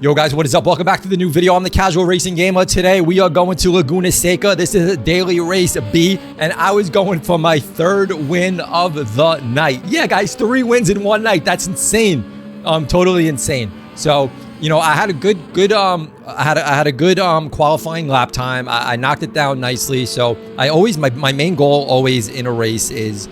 Yo guys, what is up? Welcome back to the new video. I'm the Casual Racing Gamer. Today we are going to Laguna Seca. This is a daily race B, and I was going for my third win of the night. Yeah guys, 3 wins in one night. That's insane. Totally insane. So, you know, I had a good qualifying lap time. I knocked it down nicely. So my main goal always in a race is,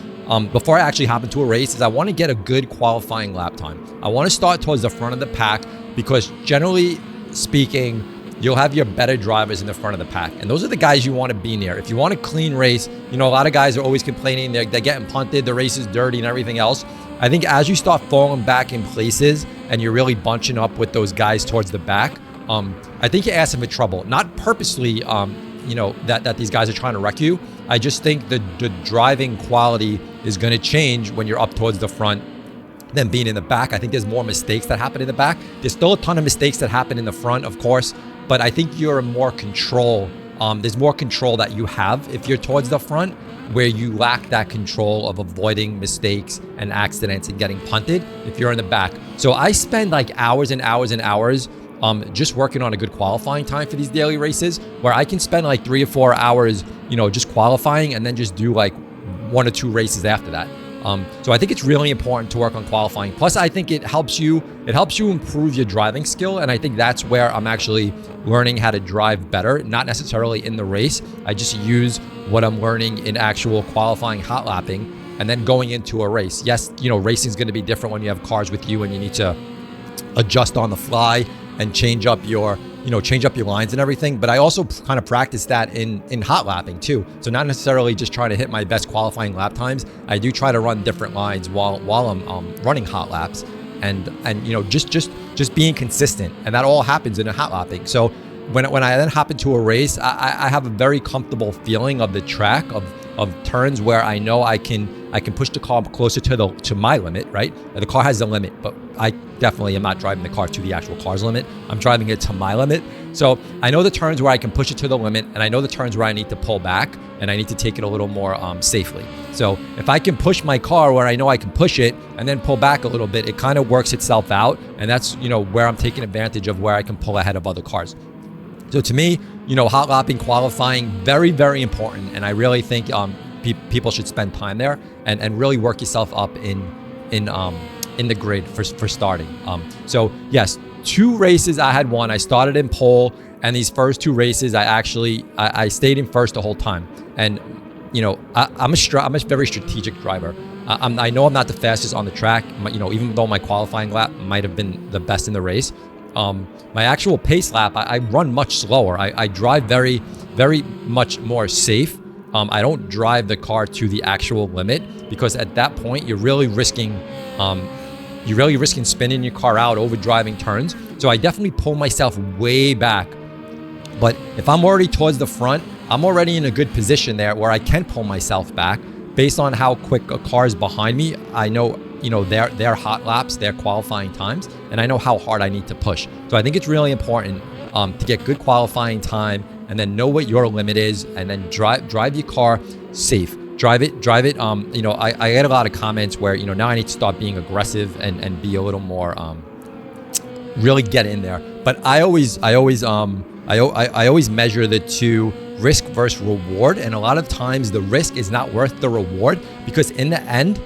before I actually hop into a race, is I want to get a good qualifying lap time. I want to start towards the front of the pack, because generally speaking, you'll have your better drivers in the front of the pack. And those are the guys you want to be near. If you want a clean race, you know, a lot of guys are always complaining they're getting punted, the race is dirty and everything else. I think as you start falling back in places and you're really bunching up with those guys towards the back, I think you're asking for trouble. Not purposely, you know, that these guys are trying to wreck you. I just think the driving quality is going to change when you're up towards the front than being in the back. I think there's more mistakes that happen in the back. There's still a ton of mistakes that happen in the front, of course, but I think you're in more control. There's more control that you have if you're towards the front, where you lack that control of avoiding mistakes and accidents and getting punted if you're in the back. So I spend like hours and hours and hours just working on a good qualifying time for these daily races, where I can spend like 3 or 4 hours, you know, just qualifying and then just do like 1 or 2 races after that. So I think it's really important to work on qualifying. Plus, I think it helps you improve your driving skill. And I think that's where I'm actually learning how to drive better, not necessarily in the race. I just use what I'm learning in actual qualifying, hot lapping, and then going into a race. Yes, you know, racing is going to be different when you have cars with you and you need to adjust on the fly and change up your lines and everything. But I also kind of practice that in hot lapping too. So not necessarily just trying to hit my best qualifying lap times. I do try to run different lines while I'm running hot laps, and you know, just being consistent. And that all happens in a hot lapping. So when I then hop into a race, I have a very comfortable feeling of the track, of turns where I know I can push the car closer to my limit, right? The car has a limit, but I definitely am not driving the car to the actual car's limit. I'm driving it to my limit. So I know the turns where I can push it to the limit, and I know the turns where I need to pull back and I need to take it a little more safely. So if I can push my car where I know I can push it and then pull back a little bit, it kind of works itself out. And that's, you know, where I'm taking advantage of where I can pull ahead of other cars. So to me, you know, hot lapping, qualifying, very, very important. And I really think people should spend time there and really work yourself up in the grid for starting. So yes, 2 races I had won. I started in pole, and these first 2 races I stayed in first the whole time. And you know, I'm a very strategic driver. I know I'm not the fastest on the track. You know, even though my qualifying lap might have been the best in the race. My actual pace lap, I run much slower. I drive very, very much more safe. I don't drive the car to the actual limit, because at that point you're really risking spinning your car out, over driving turns. So I definitely pull myself way back. But if I'm already towards the front, I'm already in a good position there where I can pull myself back based on how quick a car is behind me. I know, you know, their hot laps, their qualifying times, and I know how hard I need to push. So I think it's really important to get good qualifying time, and then know what your limit is, and then drive your car safe. Drive it. You know, I get a lot of comments where, you know, now I need to start being aggressive and be a little more, really get in there. But I always measure the 2, risk versus reward. And a lot of times the risk is not worth the reward, because in the end,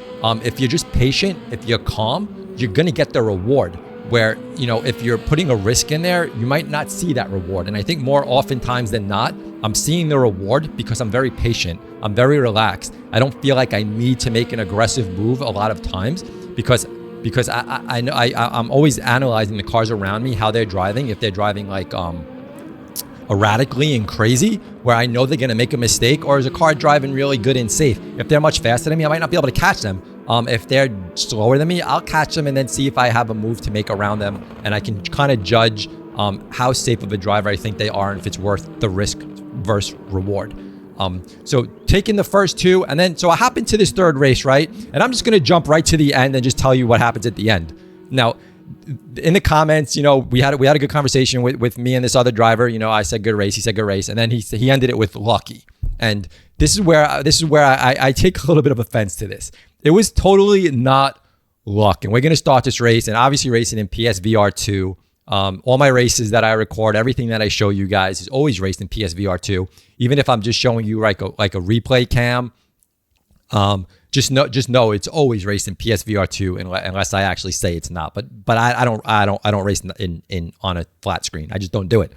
if you're just patient, if you're calm, you're going to get the reward. Where, you know, if you're putting a risk in there, you might not see that reward. And I think more oftentimes than not, I'm seeing the reward because I'm very patient. I'm very relaxed. I don't feel like I need to make an aggressive move a lot of times, because I know I'm always analyzing the cars around me, how they're driving. If they're driving like erratically and crazy, where I know they're going to make a mistake, or is a car driving really good and safe? If they're much faster than me, I might not be able to catch them. If they're slower than me, I'll catch them and then see if I have a move to make around them, and I can kind of judge how safe of a driver I think they are, and if it's worth the risk versus reward. So taking the first 2, and then so I hop into this 3rd race, right? And I'm just going to jump right to the end and just tell you what happens at the end. Now, in the comments, you know, we had a good conversation with me and this other driver. You know, I said good race, he said good race, and then he ended it with lucky. And this is where I take a little bit of offense to this. It was totally not luck. And we're going to start this race, and obviously racing in PSVR2. All my races that I record, everything that I show you guys is always raced in PSVR2. Even if I'm just showing you like a replay cam, just know it's always raced in PSVR2 unless I actually say it's not. But I don't race in on a flat screen. I just don't do it.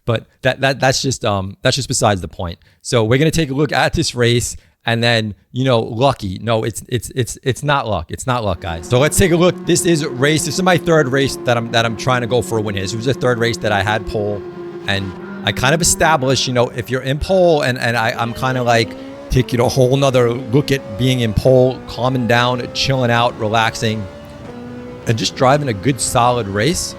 But that's just besides the point. So we're gonna take a look at this race, and then lucky. No, it's not luck. It's not luck, guys. So let's take a look. This is race. This is my third race that I'm trying to go for a win here. This was the third race that I had pole, and I kind of established, if you're in pole, and I'm kind of like take a whole nother look at being in pole, calming down, chilling out, relaxing, and just driving a good solid race.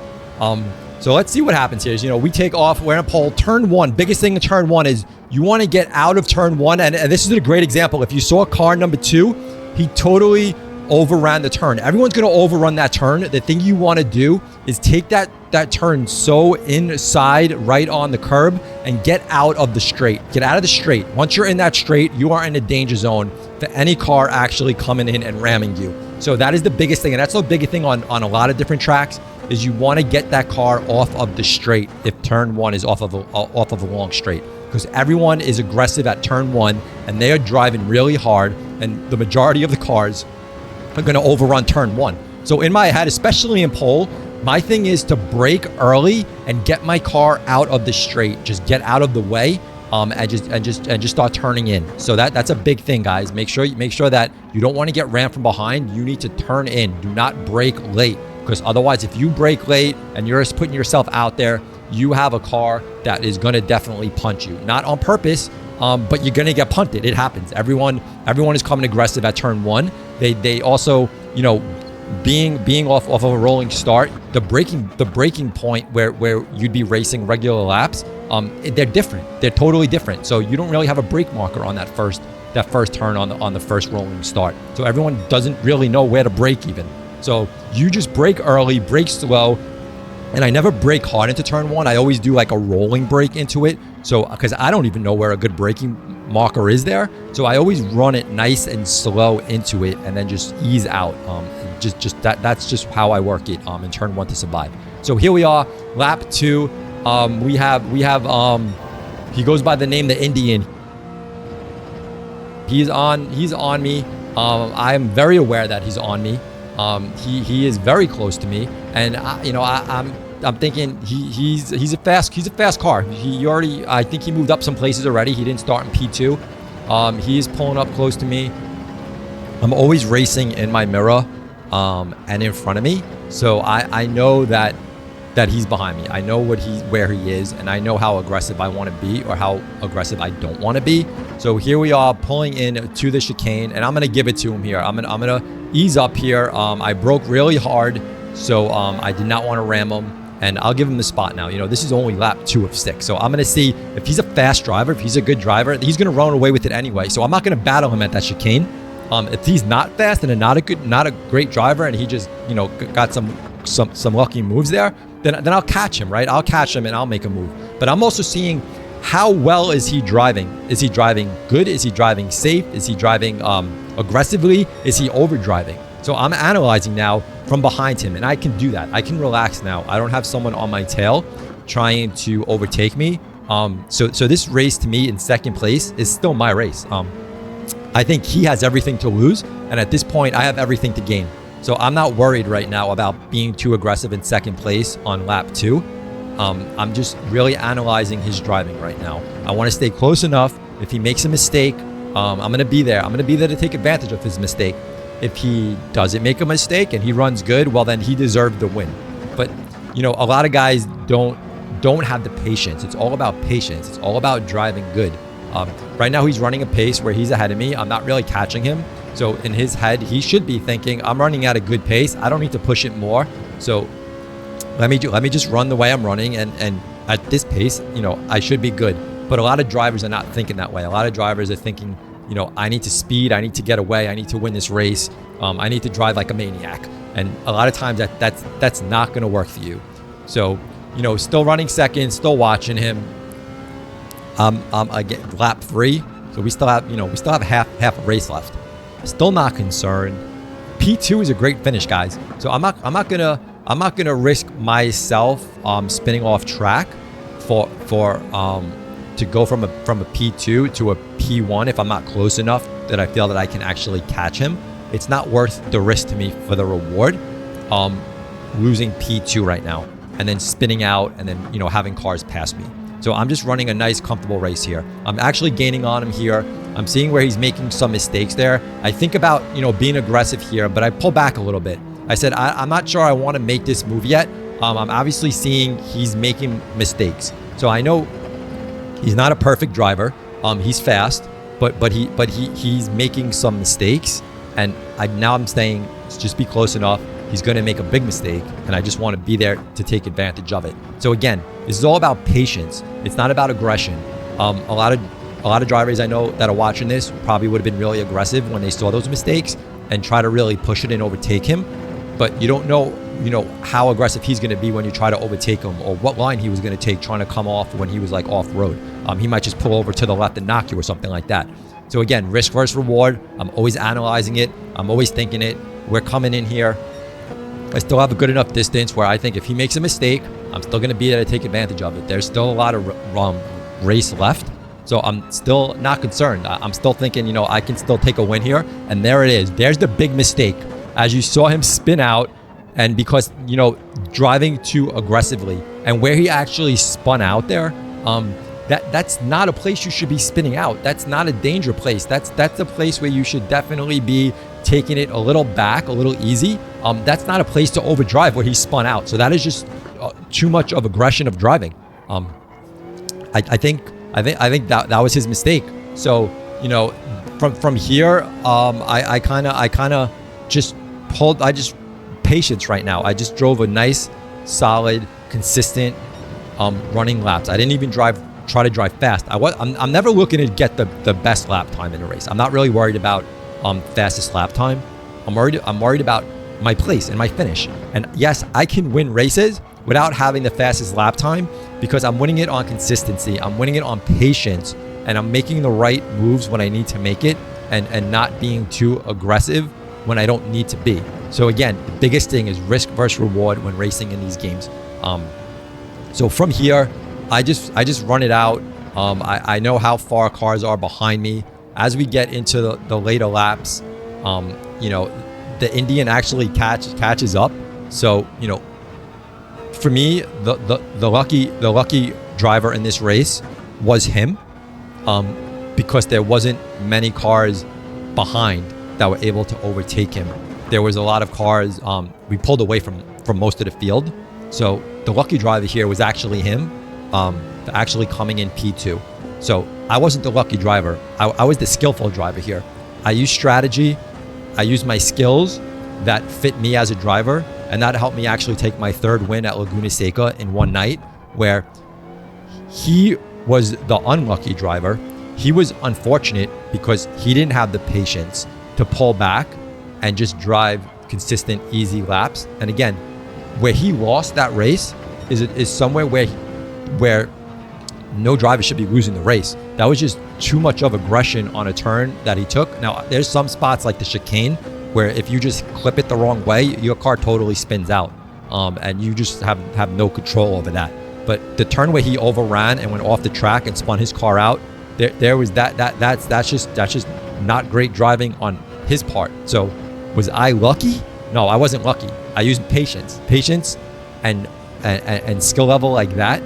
So let's see what happens here. We take off, we're in a pole, turn one. Biggest thing in turn one is you want to get out of turn one. And this is a great example. If you saw car number 2, he totally overran the turn. Everyone's going to overrun that turn. The thing you want to do is take that turn so inside, right on the curb, and get out of the straight. Get out of the straight. Once you're in that straight, you are in a danger zone for any car actually coming in and ramming you. So that is the biggest thing. And that's the biggest thing on a lot of different tracks, is you want to get that car off of the straight if turn one is off of a long straight, because everyone is aggressive at turn one and they are driving really hard, and the majority of the cars are going to overrun turn one. So in my head, especially in pole, my thing is to brake early and get my car out of the straight. Just get out of the way, and just start turning in. So that's a big thing, guys. Make sure that you don't want to get rammed from behind. You need to turn in. Do not brake late, because otherwise, if you brake late and you're just putting yourself out there, you have a car that is going to definitely punch you. Not on purpose, but you're going to get punted. It happens. Everyone is coming aggressive at turn one. They also, being off of a rolling start, the braking point where you'd be racing regular laps, they're different. They're totally different. So you don't really have a brake marker on that first turn on the first rolling start. So everyone doesn't really know where to brake even. So you just brake early, brake slow, and I never brake hard into turn one. I always do like a rolling brake into it. So because I don't even know where a good braking marker is there, so I always run it nice and slow into it, and then just ease out. That's just how I work it in turn one to survive. So here we are, lap 2. We have he goes by the name the Indian. He's on me. I am very aware that he's on me. He is very close to me, and I'm thinking he's a fast car. I think he moved up some places already. He didn't start in P2. He is pulling up close to me. I'm always racing in my mirror and in front of me, so I know that he's behind me. I know where he is, and I know how aggressive I want to be or how aggressive I don't want to be. So here we are pulling in to the chicane, and I'm gonna give it to him here. I'm gonna ease up here. I broke really hard, so I did not want to ram him, and I'll give him the spot now. This is only lap 2 of 6, so I'm gonna see if he's a fast driver. If he's a good driver, he's gonna run away with it anyway. So I'm not gonna battle him at that chicane. If he's not fast and not a great driver, and he just got some lucky moves there, then I'll catch him, right? I'll catch him and I'll make a move. But I'm also seeing how well is he driving. Is he driving good? Is he driving safe? Is he driving aggressively? Is he overdriving? So I'm analyzing now from behind him, and I can do that. I can relax now. I don't have someone on my tail trying to overtake me. So this race to me in second place is still my race. I think he has everything to lose, and at this point I have everything to gain. So I'm not worried right now about being too aggressive in second place on lap 2. I'm just really analyzing his driving right now. I want to stay close enough. If he makes a mistake, I'm going to be there. I'm going to be there to take advantage of his mistake. If he doesn't make a mistake and he runs good, well, then he deserved the win. But, a lot of guys don't have the patience. It's all about patience. It's all about driving good. Right now, he's running a pace where he's ahead of me. I'm not really catching him. So in his head, he should be thinking, I'm running at a good pace. I don't need to push it more. So let me just run the way I'm running. And at this pace, I should be good. But a lot of drivers are not thinking that way. A lot of drivers are thinking, I need to speed. I need to get away. I need to win this race. I need to drive like a maniac. And a lot of times that's not going to work for you. So, still running second, still watching him. I get lap 3. So we still have half a race left. Still not concerned. P2 is a great finish, guys. So I'm not gonna I'm not gonna risk myself spinning off track for to go from a P2 to a P1 if I'm not close enough that I feel that I can actually catch him. It's not worth the risk to me for the reward. Losing P2 right now and then spinning out and then, you know, having cars pass me. So I'm just running a nice, comfortable race here. I'm actually gaining on him here. I'm seeing where he's making some mistakes there. I think about, you know, being aggressive here, but I pull back a little bit. I said, I'm not sure I want to make this move yet. I'm obviously seeing he's making mistakes. So I know he's not a perfect driver. He's fast, but he's making some mistakes. And now I'm saying, just be close enough. He's going to make a big mistake, and I just want to be there to take advantage of it. So again, this is all about patience. It's not about aggression. A lot of drivers I know that are watching this probably would have been really aggressive when they saw those mistakes and try to really push it and overtake him. But you don't know, you know, how aggressive he's going to be when you try to overtake him, or what line he was going to take trying to come off when he was like off road. He might just pull over to the left and knock you or something like that. So again, risk versus reward. I'm always analyzing it. I'm always thinking it. We're coming in here. I still have a good enough distance where I think if he makes a mistake, I'm still going to be there to take advantage of it. There's still a lot of race left. So I'm still not concerned. I'm still thinking, you know, I can still take a win here. And there it is. There's the big mistake. As you saw him spin out, and because, you know, driving too aggressively, and where he actually spun out there, that's not a place you should be spinning out. That's not a danger place. That's a place where you should definitely be taking it a little back, a little easy. That's not a place to overdrive where he spun out. So that is just too much of aggression of driving. I think that was his mistake. So, you know, from here, I kind of just pulled. I just patience right now. I just drove a nice, solid, consistent running laps. I didn't even try to drive fast. I'm never looking to get the best lap time in a race. I'm not really worried about fastest lap time. I'm worried about my place and my finish. And yes, I can win races without having the fastest lap time because I'm winning it on consistency. I'm winning it on patience, and I'm making the right moves when I need to make it, and not being too aggressive when I don't need to be. So again, the biggest thing is risk versus reward when racing in these games. So from here, I just run it out. I know how far cars are behind me. As we get into the later laps, you know, the Indian actually catches up. So, you know, for me, the lucky driver in this race was him, because there wasn't many cars behind that were able to overtake him. There was a lot of cars. We pulled away from most of the field. So the lucky driver here was actually him, actually coming in P2. So I wasn't the lucky driver. I was the skillful driver here. I used strategy. I used my skills that fit me as a driver, and that helped me actually take my third win at Laguna Seca in one night, where he was the unlucky driver. He was unfortunate because he didn't have the patience to pull back and just drive consistent, easy laps. And again, where he lost that race is somewhere where no driver should be losing the race. That was just too much of aggression on a turn that he took. Now, there's some spots like the chicane where if you just clip it the wrong way, your car totally spins out, and you just have no control over that. But the turn where he overran and went off the track and spun his car out, there was that's just not great driving on his part. So was I lucky? No, I wasn't lucky. I used patience and skill level like that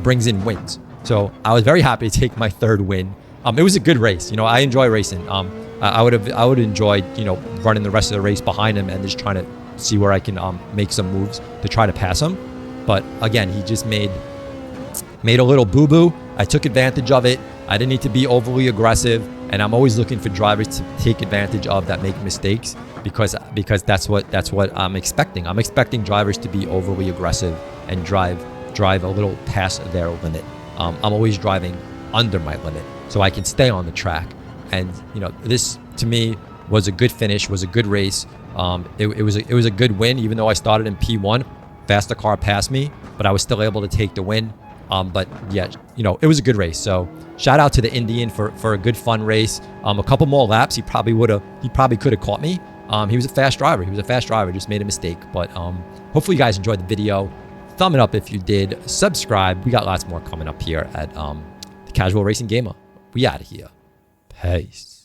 brings in wins. So I was very happy to take my third win. It was a good race. You know, I enjoy racing. I would enjoy, you know, running the rest of the race behind him and just trying to see where I can make some moves to try to pass him. But again, he just made a little boo-boo. I took advantage of it. I didn't need to be overly aggressive, and I'm always looking for drivers to take advantage of that make mistakes because that's what I'm expecting. I'm expecting drivers to be overly aggressive and drive a little past their limit. I'm always driving under my limit so I can stay on the track. And you know, this to me was a good finish, was a good race. It was a good win, even though I started in P1. Faster car passed me, but I was still able to take the win. But yeah, you know, it was a good race. So shout out to the Indian for a good fun race. A couple more laps, he probably could have caught me. He was a fast driver. Just made a mistake. But hopefully you guys enjoyed the video. Thumb it up if you did. Subscribe. We got lots more coming up here at the Casual Racing Gamer. We out of here. Peace.